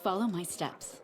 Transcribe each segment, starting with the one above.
Follow my steps.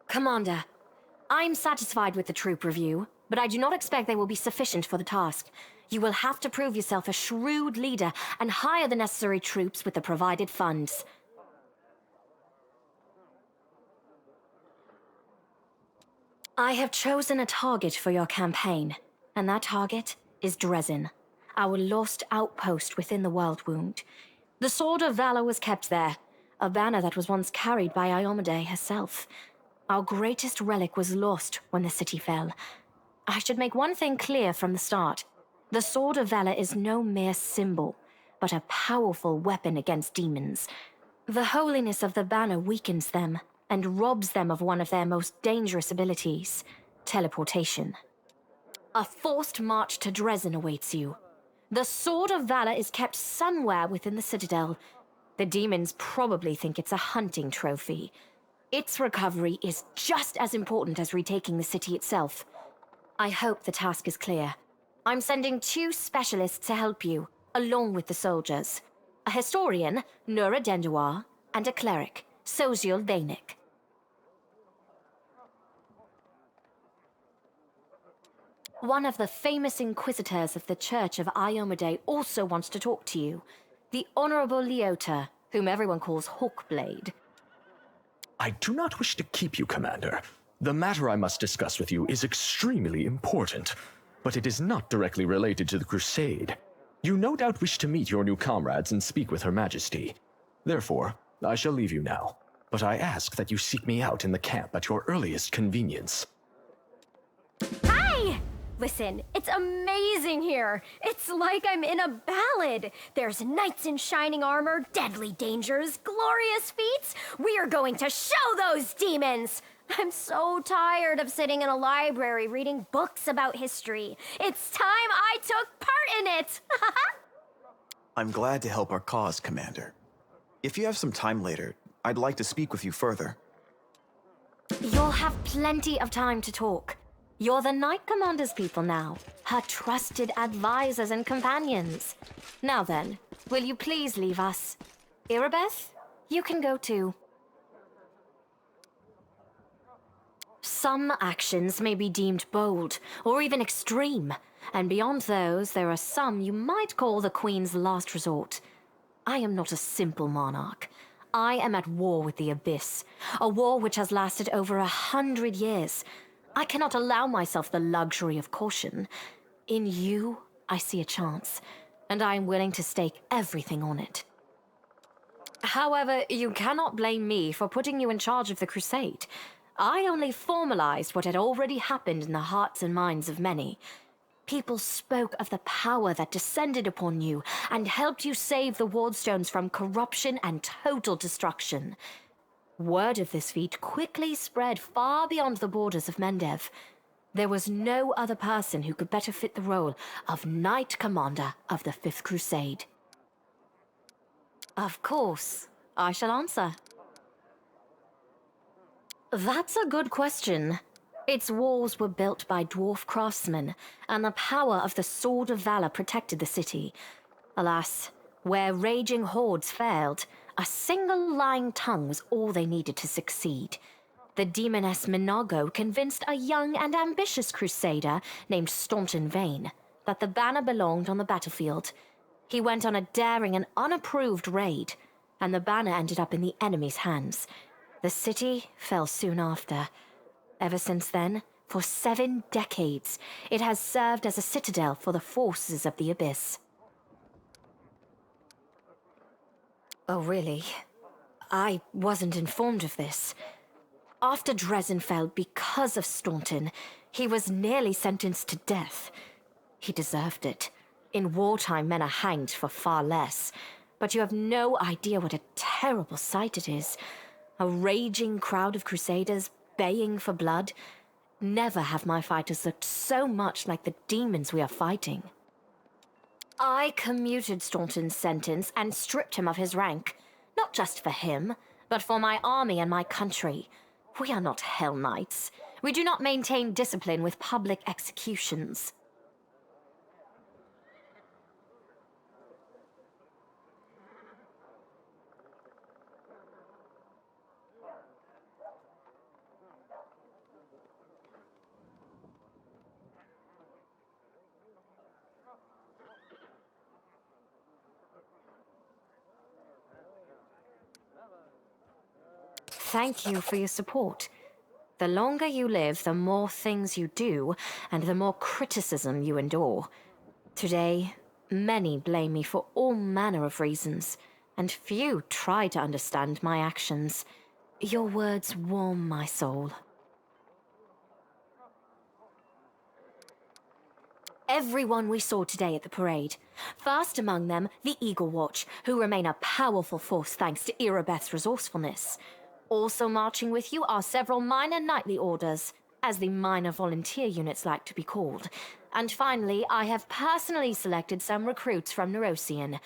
Commander, I'm satisfied with the troop review, but I do not expect they will be sufficient for the task. You will have to prove yourself a shrewd leader and hire the necessary troops with the provided funds. I have chosen a target for your campaign, and that target is Dresden, our lost outpost within the World Wound. The Sword of Valor was kept there, a banner that was once carried by Iomade herself. Our greatest relic was lost when the city fell. I should make one thing clear from the start. The Sword of Valor is no mere symbol, but a powerful weapon against demons. The holiness of the banner weakens them and robs them of one of their most dangerous abilities, teleportation. A forced march to Dresden awaits you. The Sword of Valor is kept somewhere within the Citadel. The demons probably think it's a hunting trophy. Its recovery is just as important as retaking the city itself. I hope the task is clear. I'm sending 2 specialists to help you, along with the soldiers. A historian, Nura Denduar, and a cleric, Soziel Danik. One of the famous inquisitors of the Church of Iomade also wants to talk to you. The Honorable Leota, whom everyone calls Hawkblade. I do not wish to keep you, Commander. The matter I must discuss with you is extremely important, but it is not directly related to the Crusade. You no doubt wish to meet your new comrades and speak with Her Majesty. Therefore, I shall leave you now, but I ask that you seek me out in the camp at your earliest convenience. Hi! Listen, it's amazing here. It's like I'm in a ballad. There's knights in shining armor, deadly dangers, glorious feats. We are going to show those demons! I'm so tired of sitting in a library reading books about history. It's time I took part in it! I'm glad to help our cause, Commander. If you have some time later, I'd like to speak with you further. You'll have plenty of time to talk. You're the Knight Commander's people now, her trusted advisors and companions. Now then, will you please leave us? Irabeth, you can go too. Some actions may be deemed bold, or even extreme, and beyond those, there are some you might call the Queen's last resort. I am not a simple monarch. I am at war with the Abyss, a war which has lasted over 100 years. I cannot allow myself the luxury of caution. In you, I see a chance, and I am willing to stake everything on it. However, you cannot blame me for putting you in charge of the crusade. I only formalized what had already happened in the hearts and minds of many. People spoke of the power that descended upon you and helped you save the Wardstones from corruption and total destruction. Word of this feat quickly spread far beyond the borders of Mendev. There was no other person who could better fit the role of Knight Commander of the Fifth Crusade. Of course, I shall answer. That's a good question. Its walls were built by dwarf craftsmen, and the power of the Sword of Valor protected the city. Alas, where raging hordes failed, a single lying tongue was all they needed to succeed. The demoness Minago convinced a young and ambitious crusader named Staunton Vane that the banner belonged on the battlefield. He went on a daring and unapproved raid, and the banner ended up in the enemy's hands. The city fell soon after. Ever since then, for 7 decades, it has served as a citadel for the forces of the Abyss. Oh, really? I wasn't informed of this. After Dresden fell because of Staunton, he was nearly sentenced to death. He deserved it. In wartime, men are hanged for far less. But you have no idea what a terrible sight it is. A raging crowd of crusaders baying for blood. Never have my fighters looked so much like the demons we are fighting. I commuted Staunton's sentence and stripped him of his rank. Not just for him, but for my army and my country. We are not Hell Knights. We do not maintain discipline with public executions. Thank you for your support. The longer you live, the more things you do, and the more criticism you endure. Today, many blame me for all manner of reasons, and few try to understand my actions. Your words warm my soul. Everyone we saw today at the parade. First among them, the Eagle Watch, who remain a powerful force thanks to Irabeth's resourcefulness. Also marching with you are several minor knightly orders, as the minor volunteer units like to be called. And finally, I have personally selected some recruits from Neurosian.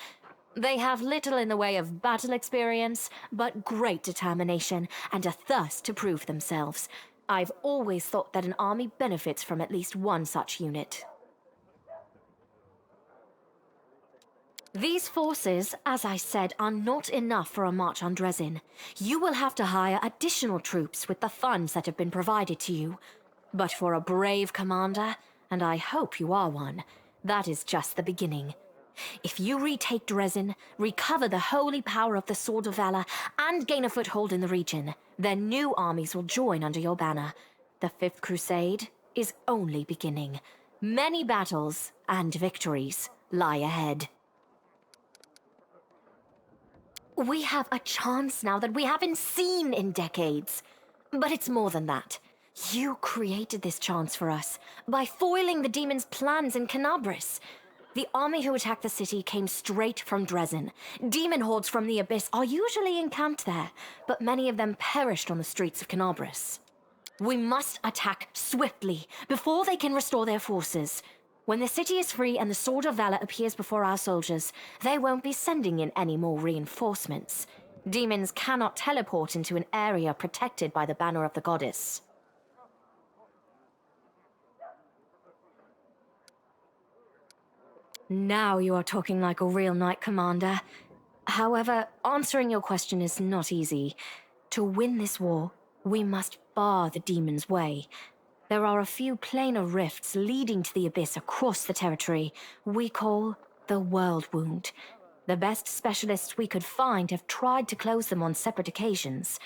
They have little in the way of battle experience, but great determination and a thirst to prove themselves. I've always thought that an army benefits from at least one such unit. These forces, as I said, are not enough for a march on Dresden. You will have to hire additional troops with the funds that have been provided to you. But for a brave commander, and I hope you are one, that is just the beginning. If you retake Dresden, recover the holy power of the Sword of Valor, and gain a foothold in the region, then new armies will join under your banner. The Fifth Crusade is only beginning. Many battles and victories lie ahead. We have a chance now that we haven't seen in decades. But it's more than that. You created this chance for us by foiling the demon's plans in Canabris. The army who attacked the city came straight from Dresden. Demon hordes from the Abyss are usually encamped there, but many of them perished on the streets of Canabris. We must attack swiftly before they can restore their forces. When the city is free and the Sword of Valor appears before our soldiers, they won't be sending in any more reinforcements. Demons cannot teleport into an area protected by the banner of the goddess. Now you are talking like a real knight commander. However, answering your question is not easy. To win this war, We must bar the demon's way. There are a few planar rifts leading to the abyss across the territory we call the World Wound. The best specialists we could find have tried to close them on separate occasions,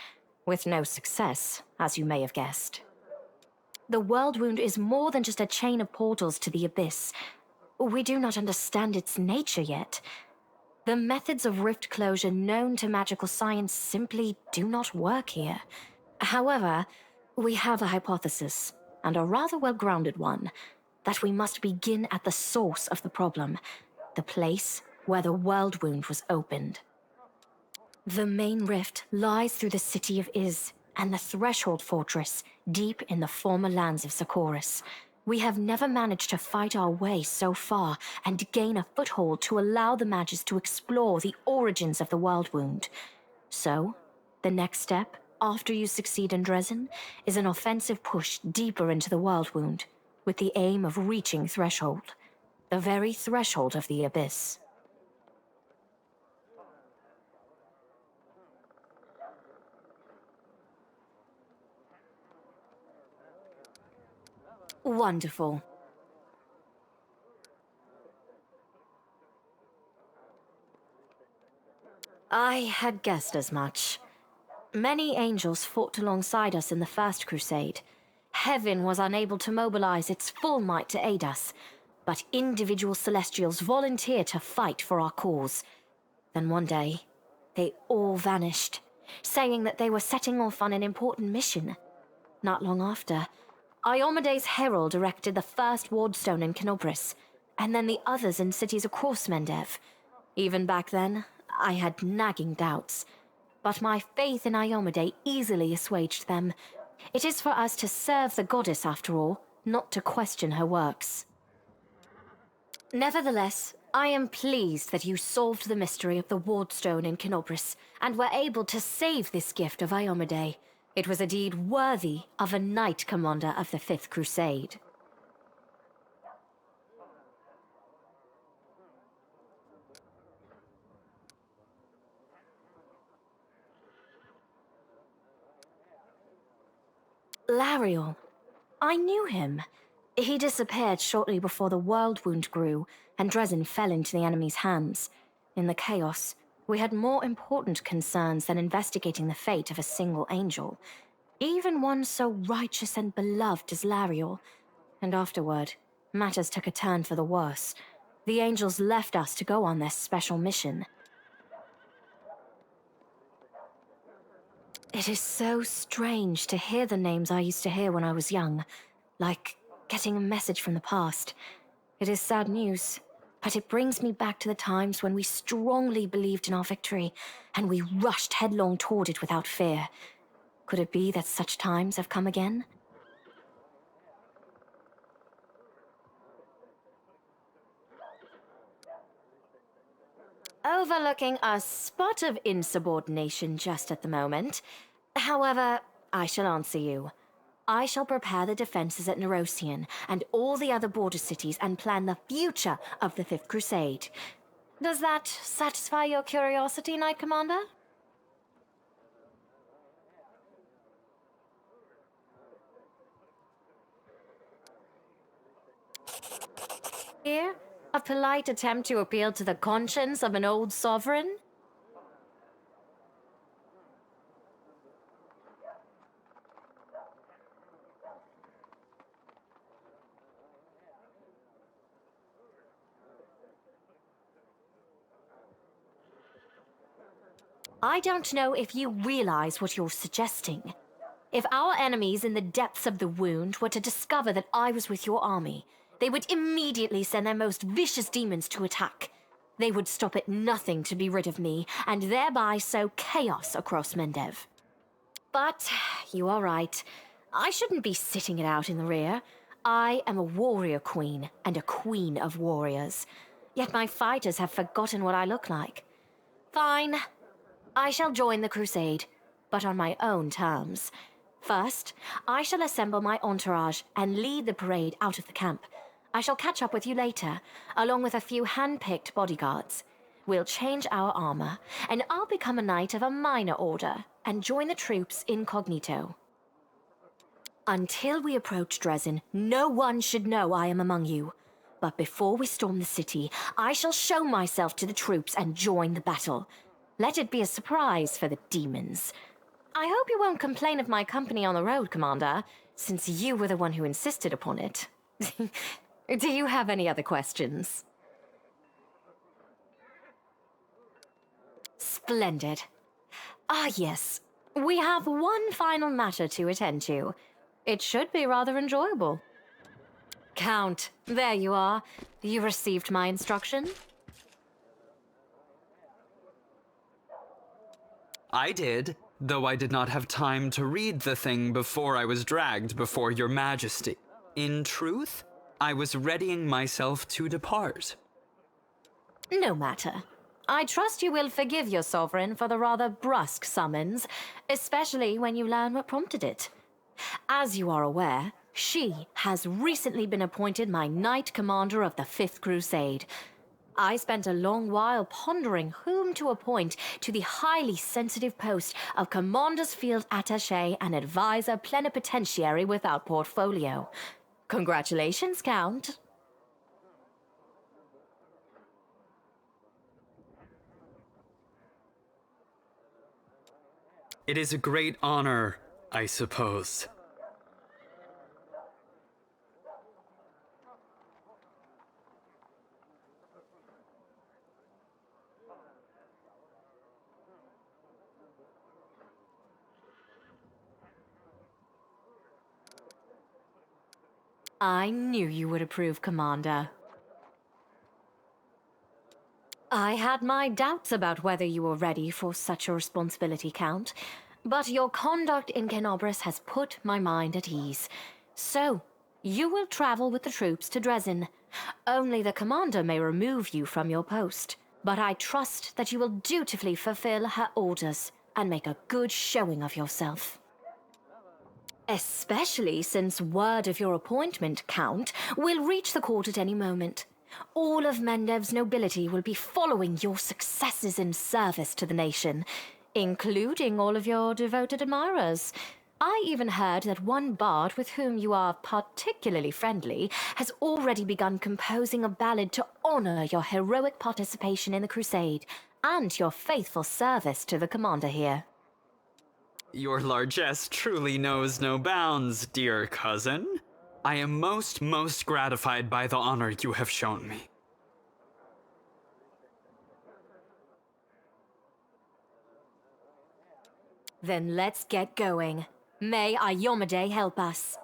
with no success, as you may have guessed. The World Wound is more than just a chain of portals to the abyss. We do not understand its nature yet. The methods of rift closure known to magical science simply do not work here. However, we have a hypothesis, and a rather well-grounded one, that we must begin at the source of the problem, the place where the World Wound was opened. The main rift lies through the city of Iz and the Threshold Fortress, deep in the former lands of Socorus. We have never managed to fight our way so far and gain a foothold to allow the mages to explore the origins of the World Wound. So, the next step, after you succeed in Dresden, is an offensive push deeper into the World Wound, with the aim of reaching Threshold, the very threshold of the abyss. Wonderful. I had guessed as much. Many angels fought alongside us in the First Crusade. Heaven was unable to mobilize its full might to aid us, but individual celestials volunteered to fight for our cause. Then one day, they all vanished, saying that they were setting off on an important mission. Not long after, Iomede's herald erected the first wardstone in Canobris, and then the others in cities across Mendev. Even back then, I had nagging doubts, but my faith in Iomede easily assuaged them. It is for us to serve the goddess, after all, not to question her works. Nevertheless, I am pleased that you solved the mystery of the wardstone in Canobris, and were able to save this gift of Iomede. It was a deed worthy of a knight commander of the Fifth Crusade. Lariel. I knew him. He disappeared shortly before the World Wound grew, and Dresden fell into the enemy's hands. In the chaos, we had more important concerns than investigating the fate of a single angel. Even one so righteous and beloved as Lariel. And afterward, matters took a turn for the worse. The angels left us to go on their special mission. It is so strange to hear the names I used to hear when I was young, like getting a message from the past. It is sad news, but it brings me back to the times when we strongly believed in our victory, and we rushed headlong toward it without fear. Could it be that such times have come again? Overlooking a spot of insubordination just at the moment. However, I shall answer you. I shall prepare the defenses at Nerosian and all the other border cities and plan the future of the Fifth Crusade. Does that satisfy your curiosity, Knight Commander? Here, a polite attempt to appeal to the conscience of an old sovereign? I don't know if you realize what you're suggesting. If our enemies in the depths of the wound were to discover that I was with your army, they would immediately send their most vicious demons to attack. They would stop at nothing to be rid of me, and thereby sow chaos across Mendev. But you are right. I shouldn't be sitting it out in the rear. I am a warrior queen, and a queen of warriors. Yet my fighters have forgotten what I look like. Fine. I shall join the crusade, but on my own terms. First, I shall assemble my entourage and lead the parade out of the camp. I shall catch up with you later, along with a few hand-picked bodyguards. We'll change our armor, and I'll become a knight of a minor order and join the troops incognito. Until we approach Dresden, no one should know I am among you. But before we storm the city, I shall show myself to the troops and join the battle. Let it be a surprise for the demons. I hope you won't complain of my company on the road, Commander, since you were the one who insisted upon it. Do you have any other questions? Splendid. Ah, yes. We have one final matter to attend to. It should be rather enjoyable. Count, there you are. You received my instruction? I did, though I did not have time to read the thing before I was dragged before your majesty. In truth, I was readying myself to depart. No matter. I trust you will forgive your sovereign for the rather brusque summons, especially when you learn what prompted it. As you are aware, she has recently been appointed my Knight Commander of the Fifth Crusade. I spent a long while pondering whom to appoint to the highly sensitive post of Commander's Field Attaché and Advisor Plenipotentiary without portfolio. Congratulations, Count. It is a great honor, I suppose. I knew you would approve, Commander. I had my doubts about whether you were ready for such a responsibility, Count, but your conduct in Kenobris has put my mind at ease. So, you will travel with the troops to Dresden. Only the commander may remove you from your post, but I trust that you will dutifully fulfill her orders and make a good showing of yourself. Especially since word of your appointment, Count, will reach the court at any moment. All of Mendev's nobility will be following your successes in service to the nation, including all of your devoted admirers. I even heard that one bard with whom you are particularly friendly has already begun composing a ballad to honor your heroic participation in the crusade and your faithful service to the commander here. Your largesse truly knows no bounds, dear cousin. I am most gratified by the honor you have shown me. Then let's get going. May Ayomade help us.